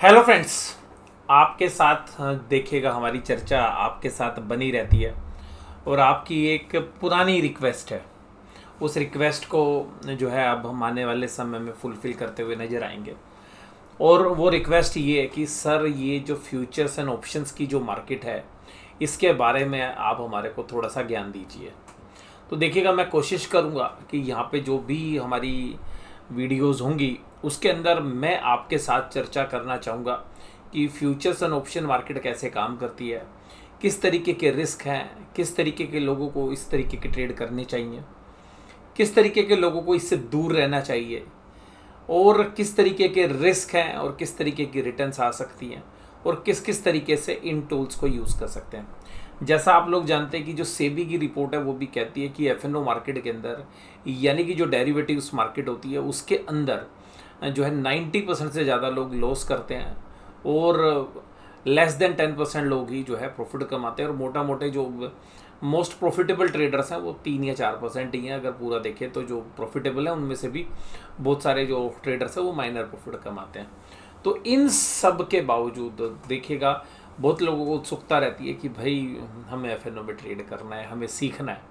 Hello friends. आपके साथ देखिएगा हमारी चर्चा आपके साथ बनी रहती है और आपकी एक पुरानी रिक्वेस्ट है। उस रिक्वेस्ट को जो है अब हम आने वाले समय में फुलफ़िल करते हुए नज़र आएंगे। और वो रिक्वेस्ट ये है कि सर ये जो फ्यूचर्स एंड ऑप्शंस की जो मार्केट है इसके बारे में आप हमारे को थोड़ा सा ज्ञान दीजिए। तो देखिएगा मैं कोशिश करूँगा कि यहाँ पे जो भी हमारी वीडियोस होंगी उसके अंदर मैं आपके साथ चर्चा करना चाहूँगा कि फ्यूचर्स एंड ऑप्शन मार्केट कैसे काम करती है, किस तरीके के रिस्क हैं, किस तरीके के लोगों को इस तरीके के ट्रेड करने चाहिए, किस तरीके के लोगों को इससे दूर रहना चाहिए, और किस तरीके के रिस्क हैं और किस तरीके की रिटर्न्स आ सकती हैं, और किस किस तरीके से इन टूल्स को यूज़ कर सकते हैं। जैसा आप लोग जानते हैं कि जो सेबी की रिपोर्ट है वो भी कहती है कि एफएनओ मार्केट के अंदर यानी कि जो डेरिवेटिव्स मार्केट होती है उसके अंदर जो है 90% से ज़्यादा लोग लॉस करते हैं और लेस देन 10% लोग ही जो है प्रॉफिट कमाते हैं। और मोटा मोटे जो मोस्ट प्रॉफिटेबल ट्रेडर्स हैं वो 3 या 4% ही हैं। अगर पूरा देखें तो जो प्रॉफिटेबल है उनमें से भी बहुत सारे जो ट्रेडर्स हैं वो माइनर प्रॉफिट कमाते हैं। तो इन सब के बावजूद देखिएगा बहुत लोगों को उत्सुकता रहती है कि भाई हमें एफएनओ में ट्रेड करना है, हमें सीखना है।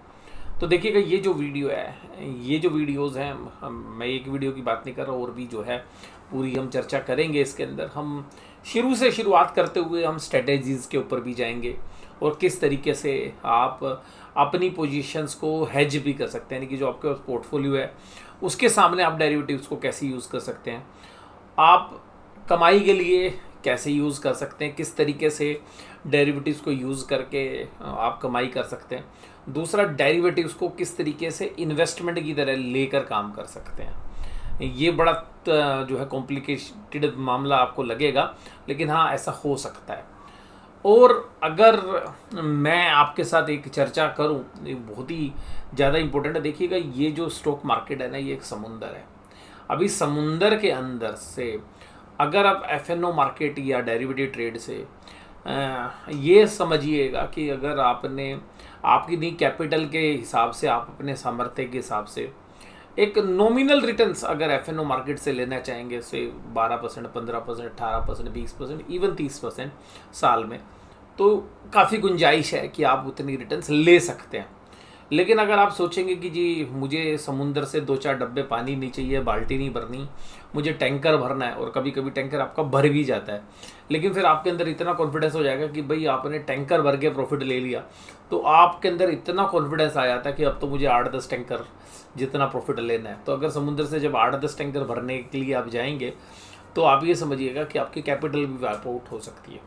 तो देखिएगा ये जो वीडियो है, ये जो वीडियोज़ हैं, मैं एक वीडियो की बात नहीं कर रहा, और भी जो है पूरी हम चर्चा करेंगे। इसके अंदर हम शुरू से शुरुआत करते हुए हम स्ट्रेटेजीज़ के ऊपर भी जाएंगे और किस तरीके से आप अपनी पोजीशंस को हेज भी कर सकते हैं, यानी कि जो आपके पास पोर्टफोलियो है उसके सामने आप डेरिवेटिव्स को कैसे यूज़ कर सकते हैं, आप कमाई के लिए कैसे यूज़ कर सकते हैं, किस तरीके से डेरिवेटिव्स को यूज़ करके आप कमाई कर सकते हैं। दूसरा, डेरिवेटिव्स को किस तरीके से इन्वेस्टमेंट की तरह लेकर काम कर सकते हैं। ये बड़ा जो है कॉम्प्लिकेटेड मामला आपको लगेगा, लेकिन हाँ ऐसा हो सकता है। और अगर मैं आपके साथ एक चर्चा करूं, ये बहुत ही ज़्यादा इम्पोर्टेंट है। देखिएगा ये जो स्टॉक मार्केट है ना, ये एक समुंदर है। अभी समुंदर के अंदर से अगर आप एफएनओ मार्केट या डेरिवेटिव ट्रेड से ये समझिएगा कि अगर आपने आपकी नी कैपिटल के हिसाब से, आप अपने सामर्थ्य के हिसाब से एक नॉमिनल रिटर्न्स अगर एफएनओ मार्केट से लेना चाहेंगे, से 12%, 15%, 18%, 20%, इवन 30% साल में, तो काफ़ी गुंजाइश है कि आप उतनी रिटर्न्स ले सकते हैं। लेकिन अगर आप सोचेंगे कि जी मुझे समुंदर से 2-4 डब्बे पानी नहीं चाहिए, बाल्टी नहीं भरनी, मुझे टैंकर भरना है, और कभी कभी टैंकर आपका भर भी जाता है, लेकिन फिर आपके अंदर इतना कॉन्फिडेंस हो जाएगा कि भाई आपने टैंकर भर के प्रॉफिट ले लिया, तो आपके अंदर इतना कॉन्फिडेंस आ जाता है कि अब तो मुझे 8-10 टैंकर जितना प्रॉफिट लेना है। तो अगर समुंदर से जब 8-10 टैंकर भरने के लिए आप जाएंगे तो आप ये समझिएगा कि आपकी कैपिटल भी वाइप आउट हो सकती है।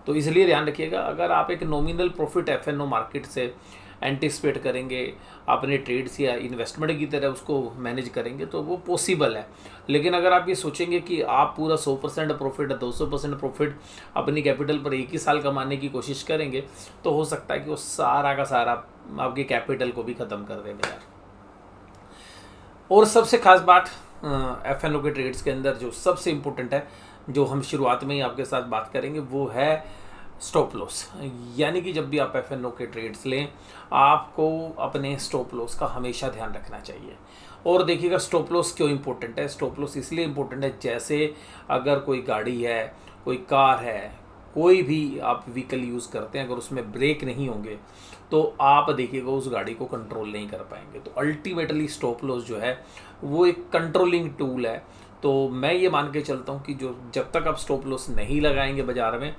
तो इसलिए ध्यान रखिएगा, अगर आप एक नॉमिनल प्रॉफिट एफएनओ मार्केट से एंटिसिपेट करेंगे, अपने ट्रेड्स या इन्वेस्टमेंट की तरह उसको मैनेज करेंगे तो वो पॉसिबल है। लेकिन अगर आप ये सोचेंगे कि आप पूरा 100% प्रॉफिट, 200% प्रॉफिट अपनी कैपिटल पर एक ही साल कमाने की कोशिश करेंगे, तो हो सकता है कि वो सारा का सारा आपकी कैपिटल को भी ख़त्म कर देगा यार। और सबसे खास बात एफएनओ के ट्रेड्स के अंदर जो सबसे इम्पोर्टेंट है, जो हम शुरुआत में ही आपके साथ बात करेंगे, वो है स्टॉप लॉस। यानी कि जब भी आप एफएनओ के ट्रेड्स लें, आपको अपने स्टॉप लॉस का हमेशा ध्यान रखना चाहिए। और देखिएगा स्टॉप लॉस क्यों इम्पोर्टेंट है। स्टॉप लॉस इसलिए इम्पोर्टेंट है, जैसे अगर कोई गाड़ी है, कोई कार है, कोई भी आप व्हीकल यूज़ करते हैं, अगर उसमें ब्रेक नहीं होंगे तो आप देखिएगा उस गाड़ी को कंट्रोल नहीं कर पाएंगे। तो अल्टीमेटली स्टॉप लॉस जो है वो एक कंट्रोलिंग टूल है। तो मैं ये मान के चलता हूँ कि जो जब तक आप स्टॉप लॉस नहीं लगाएंगे बाज़ार में,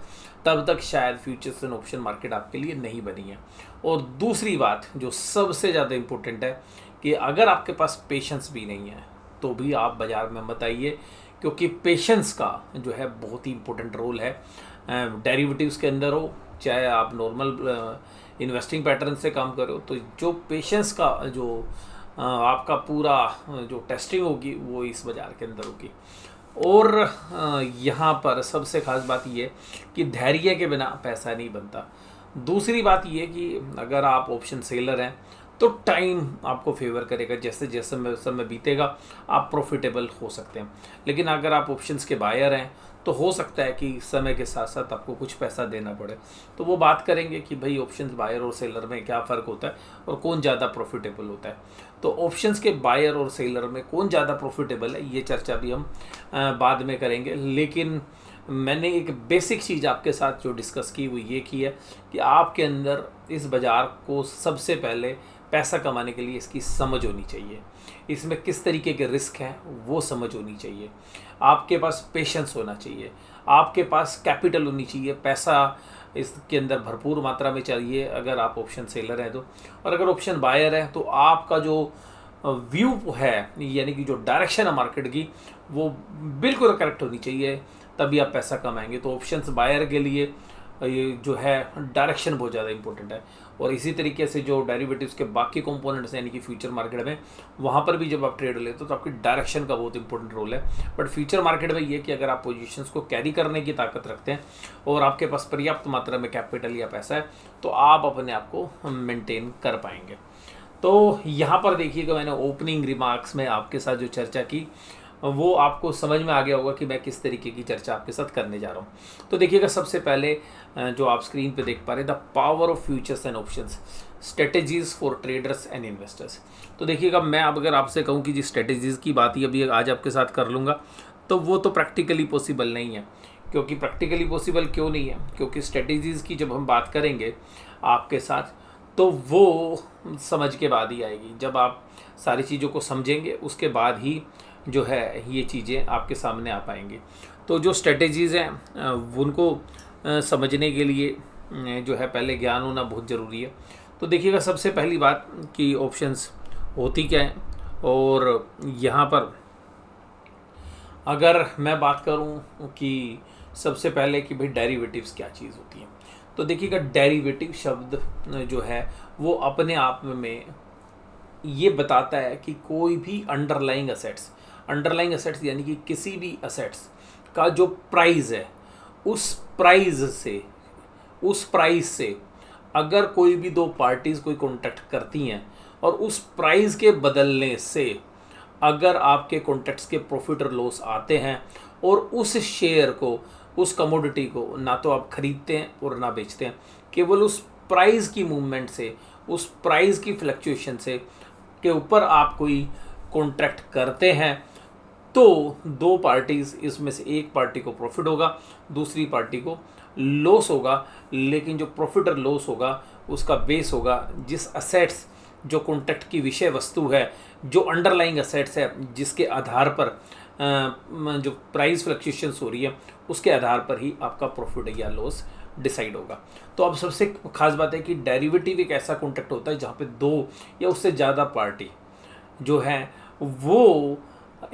तब तक शायद फ्यूचर्स एंड ऑप्शन मार्केट आपके लिए नहीं बनी है। और दूसरी बात जो सबसे ज़्यादा इम्पोर्टेंट है कि अगर आपके पास पेशेंस भी नहीं है तो भी आप बाज़ार में मत आइए, क्योंकि पेशेंस का जो है बहुत ही इम्पोर्टेंट रोल है। डेरिवेटिव्स के अंदर हो, चाहे आप नॉर्मल इन्वेस्टिंग पैटर्न से काम करो, तो जो पेशेंस का जो आपका पूरा जो टेस्टिंग होगी वो इस बाज़ार के अंदर होगी। और यहाँ पर सबसे खास बात ये कि धैर्य के बिना पैसा नहीं बनता। दूसरी बात ये कि अगर आप ऑप्शन सेलर हैं तो टाइम आपको फेवर करेगा, जैसे जैसे समय बीतेगा आप प्रॉफिटेबल हो सकते हैं। लेकिन अगर आप ऑप्शंस के बायर हैं तो हो सकता है कि समय के साथ साथ आपको कुछ पैसा देना पड़े। तो वो बात करेंगे कि भाई ऑप्शंस बायर और सेलर में क्या फ़र्क होता है और कौन ज़्यादा प्रॉफिटेबल होता है। तो ऑप्शंस के बायर और सेलर में कौन ज़्यादा प्रॉफिटेबल है, ये चर्चा भी हम बाद में करेंगे। लेकिन मैंने एक बेसिक चीज़ आपके साथ जो डिस्कस की वो ये की है कि आपके अंदर इस बाज़ार को सबसे पहले पैसा कमाने के लिए इसकी समझ होनी चाहिए, इसमें किस तरीके के रिस्क हैं वो समझ होनी चाहिए, आपके पास पेशेंस होना चाहिए, आपके पास कैपिटल होनी चाहिए, पैसा इसके अंदर भरपूर मात्रा में चाहिए अगर आप ऑप्शन सेलर हैं तो। और अगर ऑप्शन बायर है तो आपका जो व्यू है, यानी कि जो डायरेक्शन है मार्केट की, वो बिल्कुल करेक्ट होनी चाहिए, तभी आप पैसा कमाएंगे। तो ऑप्शंस बायर के लिए ये जो है डायरेक्शन बहुत ज़्यादा इंपॉर्टेंट है। और इसी तरीके से जो डेरिवेटिव्स के बाकी कंपोनेंट्स यानी कि फ्यूचर मार्केट में, वहाँ पर भी जब आप ट्रेड लेते हो तो आपकी डायरेक्शन का बहुत इंपॉर्टेंट रोल है। बट फ्यूचर मार्केट में ये कि अगर आप पोजीशंस को कैरी करने की ताकत रखते हैं और आपके पास पर्याप्त मात्रा में कैपिटल या पैसा है तो आप अपने आप को मेंटेन कर पाएंगे। तो यहाँ पर देखिएगा, मैंने ओपनिंग रिमार्क्स में आपके साथ जो चर्चा की वो आपको समझ में आ गया होगा कि मैं किस तरीके की चर्चा आपके साथ करने जा रहा हूँ। तो देखिएगा, सबसे पहले जो आप स्क्रीन पे देख पा रहे हैं, the power of futures and options, strategies for traders and investors. तो देखिएगा, मैं अब अगर आपसे कहूँ कि जी स्ट्रेटेजीज़ की बात ही अभी आज आपके साथ कर लूँगा, तो वो तो प्रैक्टिकली पॉसिबल नहीं है। क्योंकि प्रैक्टिकली पॉसिबल क्यों नहीं है? क्योंकि स्ट्रेटेजीज़ की जब हम बात करेंगे आपके साथ तो वो समझ के बाद ही आएगी। जब आप सारी चीज़ों को समझेंगे उसके बाद ही जो है ये चीज़ें आपके सामने आ पाएंगी। तो जो स्ट्रेटेजीज़ हैं उनको समझने के लिए जो है पहले ज्ञान होना बहुत ज़रूरी है। तो देखिएगा, सबसे पहली बात कि ऑप्शंस होती क्या है, और यहाँ पर अगर मैं बात करूँ कि सबसे पहले कि भाई डेरिवेटिव्स क्या चीज़ होती है, तो देखिएगा, डेरिवेटिव शब्द जो है वो अपने आप में ये बताता है कि कोई भी अंडरलाइंग असेट्स यानी कि किसी भी असेट्स का जो प्राइस है, उस प्राइस से अगर कोई भी दो पार्टीज़ कोई कॉन्ट्रैक्ट करती हैं और उस प्राइस के बदलने से अगर आपके कॉन्ट्रैक्ट्स के प्रॉफिट और लॉस आते हैं और उस शेयर को, उस कमोडिटी को ना तो आप खरीदते हैं और ना बेचते हैं, केवल उस प्राइस की मूवमेंट से, उस प्राइस की फ्लक्चुएशन से के ऊपर आप कोई कॉन्ट्रैक्ट करते हैं, तो दो पार्टीज़, इसमें से एक पार्टी को प्रॉफिट होगा, दूसरी पार्टी को लॉस होगा। लेकिन जो प्रॉफिट और लॉस होगा उसका बेस होगा जिस असेट्स, जो कॉन्ट्रैक्ट की विषय वस्तु है, जो अंडरलाइंग असेट्स है, जिसके आधार पर जो प्राइस फ्लक्चुएशंस हो रही है उसके आधार पर ही आपका प्रॉफिट या लॉस डिसाइड होगा। तो अब सबसे खास बात है कि डेरिवेटिव एक ऐसा कॉन्ट्रैक्ट होता है जहाँ पे दो या उससे ज़्यादा पार्टी जो है वो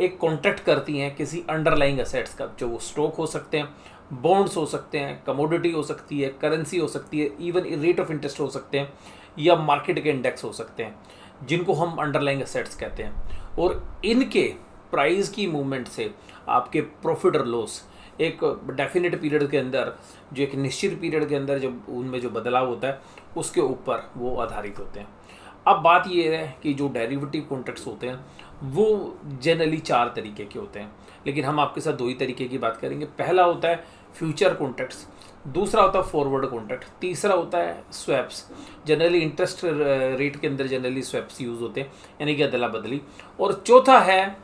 एक कॉन्ट्रैक्ट करती हैं किसी अंडरलाइंग असेट्स का, जो वो स्टॉक हो सकते हैं, बॉन्ड्स हो सकते हैं, कमोडिटी हो सकती है, करेंसी हो सकती है, इवन रेट ऑफ इंटरेस्ट हो सकते हैं, या मार्केट के इंडेक्स हो सकते हैं, जिनको हम अंडरलाइंग असेट्स कहते हैं। और इनके प्राइस की मूवमेंट से आपके प्रॉफिट और लॉस एक डेफिनेट पीरियड के अंदर, जो एक निश्चित पीरियड के अंदर जब उनमें जो बदलाव होता है उसके ऊपर वो आधारित होते हैं। अब बात ये है कि जो डेरिवेटिव कॉन्ट्रैक्ट्स होते हैं वो जनरली 4 तरीके के होते हैं, लेकिन हम आपके साथ 2 ही तरीके की बात करेंगे। पहला होता है फ्यूचर कॉन्ट्रैक्ट्स, दूसरा होता है फॉरवर्ड कॉन्ट्रैक्ट, तीसरा होता है स्वैप्स। जनरली इंटरेस्ट रेट के अंदर जनरली स्वैप्स यूज़ होते हैं, यानी कि अदला बदली। और चौथा है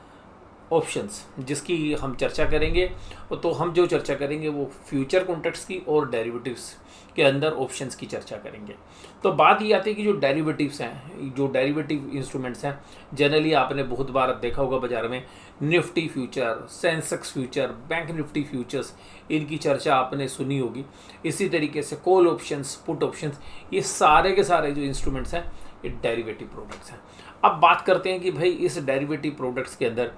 ऑप्शंस, जिसकी हम चर्चा करेंगे। तो हम जो चर्चा करेंगे वो फ्यूचर कॉन्ट्रैक्ट्स की और डेरिवेटिव्स के अंदर ऑप्शंस की चर्चा करेंगे। तो बात ये आती है कि जो डेरिवेटिव्स हैं, जो डेरिवेटिव इंस्ट्रूमेंट्स हैं, जनरली आपने बहुत बार देखा होगा बाजार में, Nifty future, Sensex future, bank Nifty futures, इनकी चर्चा आपने सुनी होगी। इसी तरीके से कॉल ऑप्शंस, पुट ऑप्शंस, ये सारे के सारे जो इंस्ट्रूमेंट्स हैं ये डेरिवेटिव प्रोडक्ट्स हैं। अब बात करते हैं कि भाई इस डेरिवेटिव प्रोडक्ट्स के अंदर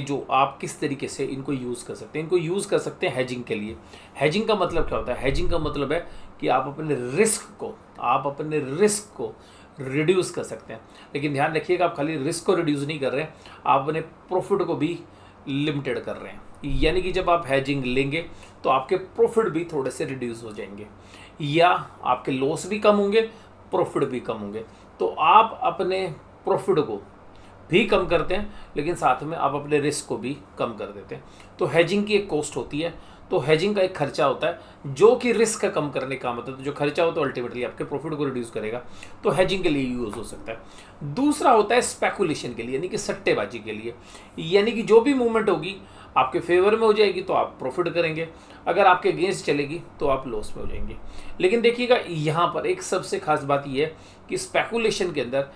जो आप किस तरीके से इनको यूज़ कर सकते हैं। इनको यूज़ कर सकते हैं हेजिंग के लिए। हेजिंग का मतलब क्या होता है? हेजिंग का मतलब है कि आप अपने रिस्क को रिड्यूस कर सकते हैं। लेकिन ध्यान रखिएगा, आप खाली रिस्क को रिड्यूस नहीं कर रहे हैं, आप अपने प्रॉफिट को भी लिमिटेड कर रहे हैं। यानी कि जब आप हेजिंग लेंगे तो आपके प्रॉफिट भी थोड़े से रिड्यूस हो जाएंगे, या आपके लॉस भी कम होंगे, प्रॉफिट भी कम होंगे। तो आप अपने प्रॉफिट को भी कम करते हैं, लेकिन साथ में आप अपने रिस्क को भी कम कर देते हैं। तो हेजिंग की एक कॉस्ट होती है, तो हेजिंग का एक खर्चा होता है जो कि रिस्क का कम करने का मतलब, तो जो खर्चा होता है अल्टीमेटली आपके प्रॉफिट को रिड्यूस करेगा। तो हेजिंग के लिए यूज़ हो सकता है। दूसरा होता है स्पेकुलेशन के लिए, यानी कि सट्टेबाजी के लिए। यानी कि जो भी मूवमेंट होगी आपके फेवर में हो जाएगी तो आप प्रॉफिट करेंगे, अगर आपके अगेंस्ट चलेगी तो आप लॉस में हो जाएंगे। लेकिन देखिएगा यहाँ पर एक सबसे खास बात यह है कि स्पेकुलेशन के अंदर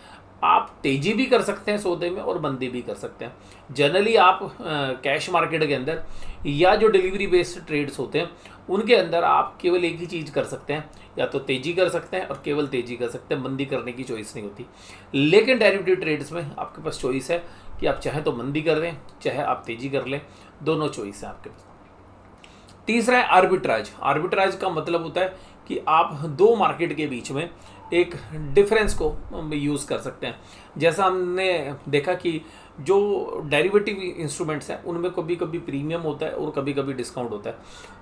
आप तेजी भी कर सकते हैं सौदे में और मंदी भी कर सकते हैं। जनरली आप कैश मार्केट के अंदर या जो डिलीवरी बेस्ड ट्रेड्स होते हैं उनके अंदर आप केवल एक ही चीज़ कर सकते हैं, या तो तेजी कर सकते हैं और केवल तेजी कर सकते हैं, मंदी करने की चॉइस नहीं होती। लेकिन डेरिवेटिव ट्रेड्स में आपके पास चॉइस है कि आप चाहे तो मंदी कर लें चाहे आप तेजी कर लें, दोनों चॉइस है आपके पास। तीसरा है आर्बिट्राज। आर्बिट्राज का मतलब होता है कि आप दो मार्केट के बीच में एक डिफरेंस को यूज़ कर सकते हैं। जैसा हमने देखा कि जो डेरिवेटिव इंस्ट्रूमेंट्स हैं उनमें कभी कभी प्रीमियम होता है और कभी कभी डिस्काउंट होता है,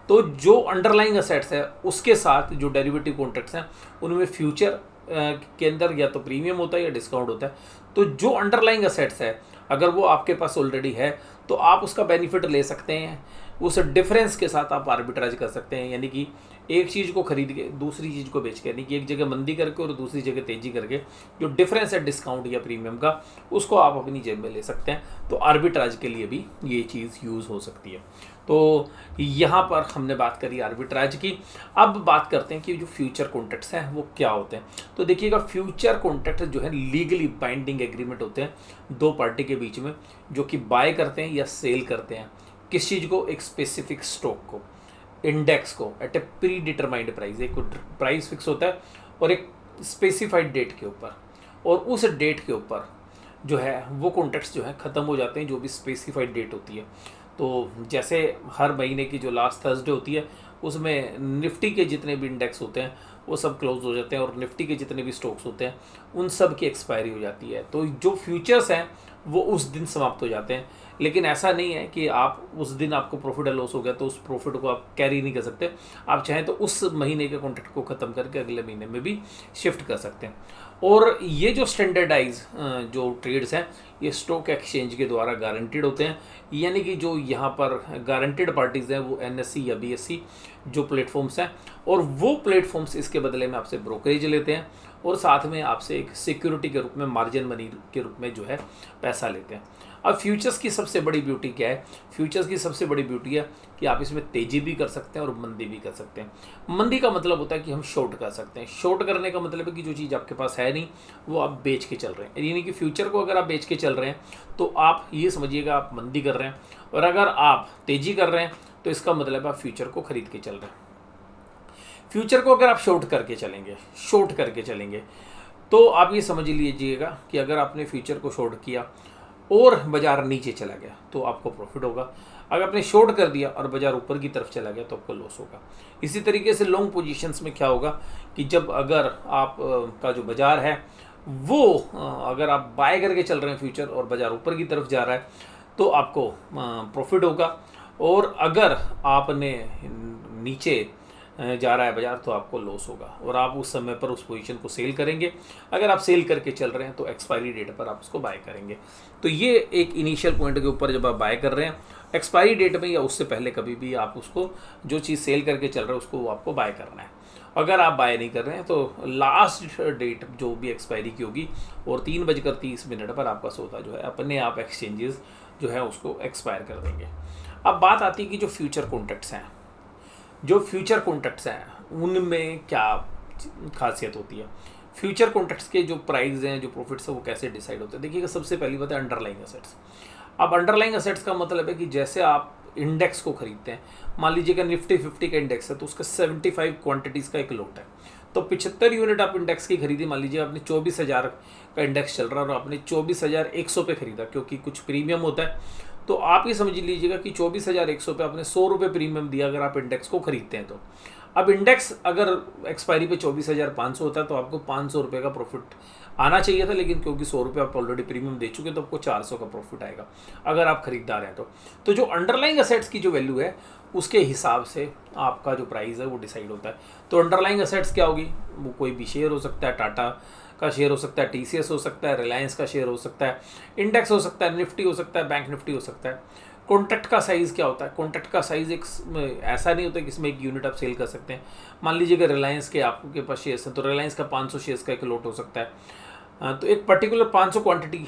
तो जो अंडरलाइंग असेट्स है उसके साथ जो डेरिवेटिव कॉन्ट्रैक्ट्स हैं उनमें फ्यूचर के अंदर या तो प्रीमियम होता है या डिस्काउंट होता है। तो जो अंडरलाइंग असेट्स है अगर वो आपके पास ऑलरेडी है तो आप उसका बेनिफिट ले सकते हैं, उस डिफरेंस के साथ आप आर्बिट्राज कर सकते हैं। यानी कि एक चीज़ को खरीद के दूसरी चीज़ को बेच के, यानी कि एक जगह मंदी करके और दूसरी जगह तेजी करके जो डिफरेंस है डिस्काउंट या प्रीमियम का उसको आप अपनी जेब में ले सकते हैं। तो आर्बिट्राज के लिए भी ये चीज़ यूज़ हो सकती है। तो यहाँ पर हमने बात करी आर्बिट्राज की। अब बात करते हैं कि जो फ्यूचर कॉन्ट्रैक्ट्स हैं वो क्या होते हैं। तो देखिएगा फ्यूचर कॉन्ट्रैक्ट जो है लीगली बाइंडिंग एग्रीमेंट होते हैं दो पार्टी के बीच में, जो कि बाय करते हैं या सेल करते हैं किस चीज़ को, एक स्पेसिफिक स्टॉक को, इंडेक्स को एट ए प्री डिटरमाइंड प्राइस। एक प्राइस फिक्स होता है और एक स्पेसिफाइड डेट के ऊपर, और उस डेट के ऊपर जो है वो कॉन्ट्रैक्ट्स जो है ख़त्म हो जाते हैं, जो भी स्पेसिफाइड डेट होती है। तो जैसे हर महीने की जो लास्ट थर्सडे होती है उसमें निफ्टी के जितने भी इंडेक्स होते हैं वो सब क्लोज हो जाते हैं और निफ्टी के जितने भी स्टॉक्स होते हैं उन सब की एक्सपायरी हो जाती है। तो जो फ्यूचर्स हैं वो उस दिन समाप्त हो जाते हैं। लेकिन ऐसा नहीं है कि आप उस दिन आपको प्रॉफिट या लॉस हो गया तो उस प्रॉफिट को आप कैरी नहीं कर सकते। आप चाहें तो उस महीने के कॉन्ट्रैक्ट को ख़त्म करके अगले महीने में भी शिफ्ट कर सकते हैं। और ये जो स्टैंडर्डाइज जो ट्रेड्स हैं ये स्टॉक एक्सचेंज के द्वारा गारंटीड होते हैं। यानी कि जो यहाँ पर गारंटीड पार्टीज़ हैं वो NSE या BSE जो प्लेटफॉर्म्स हैं, और वो प्लेटफॉर्म्स इसके बदले में आपसे ब्रोकरेज लेते हैं और साथ में आपसे एक सिक्योरिटी के रूप में, मार्जिन मनी के रूप में जो है पैसा लेते हैं। अब फ्यूचर्स की सबसे बड़ी ब्यूटी क्या है? फ्यूचर्स की सबसे बड़ी ब्यूटी है कि आप इसमें तेज़ी भी कर सकते हैं और मंदी भी कर सकते हैं। मंदी का मतलब होता है कि हम शॉर्ट कर सकते हैं। शॉर्ट करने का मतलब है कि जो चीज़ आपके पास है नहीं वो आप बेच के चल रहे हैं। यानी कि फ्यूचर को अगर आप बेच के चल रहे हैं तो आप ये समझिएगा आप मंदी कर रहे हैं, और अगर आप तेज़ी कर रहे हैं तो इसका मतलब आप फ्यूचर को खरीद के चल रहे हैं। फ्यूचर को अगर आप शॉर्ट करके चलेंगे तो आप ये समझ लीजिएगा कि अगर आपने फ्यूचर को शॉर्ट किया और बाजार नीचे चला गया तो आपको प्रॉफिट होगा, अगर आपने शॉर्ट कर दिया और बाजार ऊपर की तरफ चला गया तो आपको लॉस होगा। इसी तरीके से लॉन्ग पोजीशंस में क्या होगा कि जब अगर आप का जो बाजार है वो अगर आप बाय करके चल रहे हैं फ्यूचर और बाजार ऊपर की तरफ जा रहा है तो आपको प्रॉफिट होगा, और अगर आपने नीचे जा रहा है बाजार तो आपको लॉस होगा और आप उस समय पर उस पोजीशन को सेल करेंगे। अगर आप सेल करके चल रहे हैं तो एक्सपायरी डेट पर आप उसको बाय करेंगे। तो ये एक इनिशियल पॉइंट के ऊपर जब आप बाय कर रहे हैं एक्सपायरी डेट में या उससे पहले कभी भी आप उसको जो चीज़ सेल करके चल रहा है उसको आपको बाय करना है। अगर आप बाय नहीं कर रहे हैं तो लास्ट डेट जो भी एक्सपायरी की होगी और 3:30 पर आपका सौदा जो है अपने आप एक्सचेंजेस जो है उसको एक्सपायर कर देंगे। अब बात आती है कि जो फ्यूचर कॉन्ट्रैक्ट्स हैं उनमें क्या खासियत होती है। फ्यूचर कॉन्ट्रैक्ट्स के जो प्राइस हैं, जो प्रॉफिट्स हैं वो कैसे डिसाइड होते हैं। देखिएगा सबसे पहली बात है अंडरलाइंग असेट्स। अब अंडरलाइंग असेट्स का मतलब है कि जैसे आप इंडेक्स को खरीदते हैं, मान लीजिएगा निफ्टी 50 का इंडेक्स है तो उसका 75 क्वांटिटीज़ का एक लॉट है, तो 75 यूनिट आप इंडेक्स की खरीदी। मान लीजिए आपने 24,000 का इंडेक्स चल रहा है और आपने 24,100 पे खरीदा क्योंकि कुछ प्रीमियम होता है, तो आप ये समझ लीजिएगा कि 24,100 पे आपने 100 रुपये प्रीमियम दिया अगर आप इंडेक्स को खरीदते हैं तो। अब इंडेक्स अगर एक्सपायरी पे 24,500 होता है तो आपको 500 रुपये का प्रॉफिट आना चाहिए था, लेकिन क्योंकि 100 रुपये आप ऑलरेडी प्रीमियम दे चुके तो आपको 400 का प्रॉफिट आएगा अगर आप खरीदार हैं तो जो अंडरलाइंग असेट्स की जो वैल्यू है उसके हिसाब से आपका जो प्राइस है वो डिसाइड होता है। तो अंडरलाइंग असेट्स क्या होगी, वो कोई भी शेयर हो सकता है, टाटा का शेयर हो सकता है, TCS हो सकता है, रिलायंस का शेयर हो सकता है, इंडेक्स हो सकता है, निफ्टी हो सकता है, बैंक निफ्टी हो सकता है। कॉन्ट्रैक्ट का साइज़ क्या होता है? कॉन्ट्रैक्ट का साइज़ एक ऐसा नहीं होता कि इसमें एक यूनिट आप सेल कर सकते हैं। मान लीजिए कि रिलायंस के आपके पास शेयर्स हैं तो रिलायंस का 500 शेयर्स का एक लॉट हो सकता है। तो एक पर्टिकुलर 500 क्वांटिटी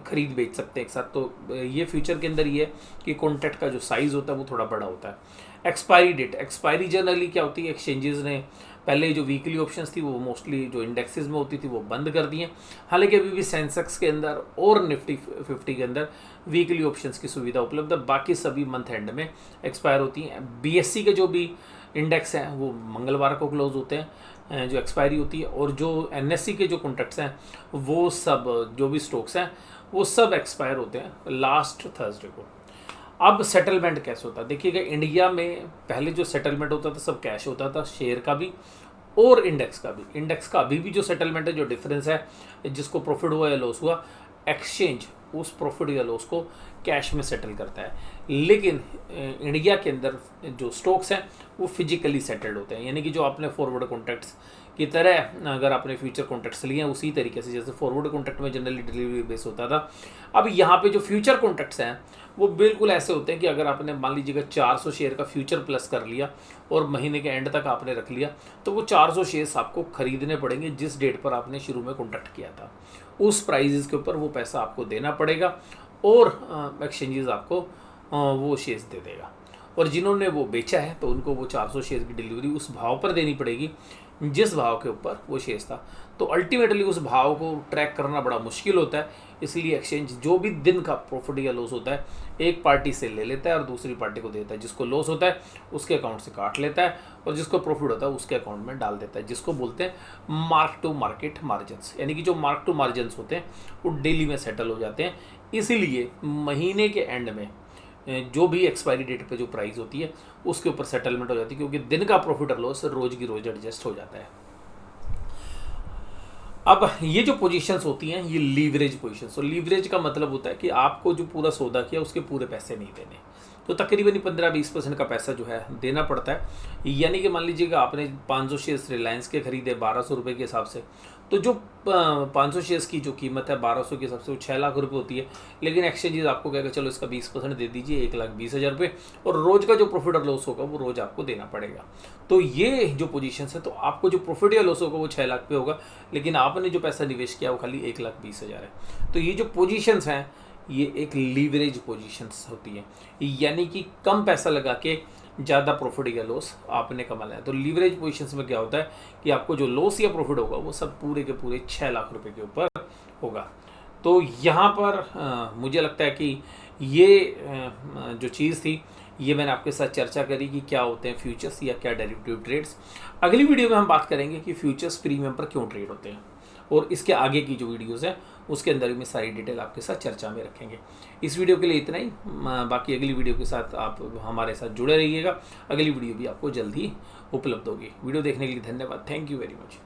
खरीद बेच सकते हैं एक साथ। तो ये फ्यूचर के अंदर ये है कि कॉन्ट्रैक्ट का जो साइज़ होता है वो थोड़ा बड़ा होता है। एक्सपायरी डेट, एक्सपायरी जनरली क्या होती है, एक्सचेंजेस ने पहले जो वीकली ऑप्शंस थी वो मोस्टली जो इंडेक्सेस में होती थी वो बंद कर दी हैं। हालांकि अभी भी सेंसेक्स के अंदर और निफ्टी 50 के अंदर वीकली ऑप्शंस की सुविधा उपलब्ध है, बाकी सभी मंथ एंड में एक्सपायर होती हैं। बीएससी के जो भी इंडेक्स हैं वो मंगलवार को क्लोज होते हैं जो एक्सपायरी होती है, और जो एनएससी के जो कॉन्ट्रैक्ट्स हैं वो सब जो भी स्टॉक्स हैं वो सब एक्सपायर होते हैं लास्ट थर्सडे को। अब सेटलमेंट कैसे होता है देखिएगा, इंडिया में पहले जो सेटलमेंट होता था सब कैश होता था, शेयर का भी और इंडेक्स का भी। इंडेक्स का अभी भी जो सेटलमेंट है, जो डिफरेंस है, जिसको प्रॉफिट हुआ या लॉस हुआ, एक्सचेंज उस प्रॉफिट या लॉस को कैश में सेटल करता है। लेकिन इंडिया के अंदर जो स्टॉक्स हैं वो फिजिकली सेटल्ड होते हैं, यानी कि जो आपने फॉरवर्ड कॉन्ट्रैक्ट्स की तरह अगर आपने फ्यूचर कॉन्ट्रैक्ट्स लिए हैं उसी तरीके से जैसे फॉरवर्ड कॉन्ट्रैक्ट में जनरली डिलीवरी बेस होता था, अब यहाँ पे जो फ्यूचर कॉन्ट्रैक्ट्स हैं वो बिल्कुल ऐसे होते हैं कि अगर आपने मान लीजिएगा 400 शेयर का फ्यूचर प्लस कर लिया और महीने के एंड तक आपने रख लिया, तो वो 400 शेयर्स आपको खरीदने पड़ेंगे जिस डेट पर आपने शुरू में कॉन्ट्रैक्ट किया था। उस प्राइजेस के ऊपर वो पैसा आपको देना पड़ेगा और एक्सचेंजेस आपको वो शेयर्स दे देगा, और जिन्होंने वो बेचा है तो उनको वो 400 शेयर की डिलीवरी उस भाव पर देनी पड़ेगी जिस भाव के ऊपर वो शेयर्स था। तो अल्टीमेटली उस भाव को ट्रैक करना बड़ा मुश्किल होता है, इसलिए एक्सचेंज जो भी दिन का प्रॉफिट या लॉस होता है एक पार्टी से ले लेता है और दूसरी पार्टी को देता है। जिसको लॉस होता है उसके अकाउंट से काट लेता है और जिसको प्रॉफिट होता है उसके अकाउंट में डाल देता है, जिसको बोलते हैं मार्क टू मार्केट मार्जिन्स। यानी कि जो मार्क टू मार्जिन्स होते हैं वो डेली में सेटल हो जाते हैं। इसीलिए महीने के एंड में जो भी एक्सपायरी डेट पे जो प्राइस होती है उसके ऊपर सेटलमेंट हो जाती है, क्योंकि दिन का प्रॉफिट और लॉस रोज की रोज एडजस्ट हो जाता है। अब ये जो पोजीशंस होती हैं ये लीवरेज पोजीशंस, और लीवरेज का मतलब होता है कि आपको जो पूरा सौदा किया उसके पूरे पैसे नहीं देने, तो तकरीबन 15-20% का पैसा जो है देना पड़ता है। यानी कि मान लीजिएगा आपने 500 शेयर्स रिलायंस के खरीदे 1200 रुपये के हिसाब से, तो जो 500 शेयर्स की जो कीमत है 1200 के हिसाब से वो 6 लाख रुपए होती है। लेकिन एक्सचेंजेस आपको कहेगा चलो इसका 20% दे दीजिए 1,20,000 रुपये, और रोज का जो प्रॉफिट और लॉस होगा वो रोज आपको देना पड़ेगा। तो ये जो पोजीशन है, तो आपको जो प्रॉफिट या लॉस होगा वो 6 लाख पे होगा, लेकिन आपने जो पैसा निवेश किया वो खाली 1,20,000 है। तो ये जो पोजीशंस हैं ये एक लीवरेज पोजीशंस होती है, यानी कि कम पैसा लगा के ज़्यादा प्रॉफिट या लॉस आपने कमाना है। तो लीवरेज पोजीशंस में क्या होता है कि आपको जो लॉस या प्रॉफिट होगा वो सब पूरे के पूरे 6 लाख रुपए के ऊपर होगा। तो यहाँ पर मुझे लगता है कि ये जो चीज़ थी ये मैंने आपके साथ चर्चा करी कि क्या होते हैं फ्यूचर्स या क्या डेरिवेटिव ट्रेड्स। अगली वीडियो में हम बात करेंगे कि फ्यूचर्स प्रीमियम पर क्यों ट्रेड होते हैं, और इसके आगे की जो वीडियोस हैं उसके अंदर में सारी डिटेल आपके साथ चर्चा में रखेंगे। इस वीडियो के लिए इतना ही, बाकी अगली वीडियो के साथ आप हमारे साथ जुड़े रहिएगा। अगली वीडियो भी आपको जल्द ही उपलब्ध होगी। वीडियो देखने के लिए धन्यवाद। Thank you very much.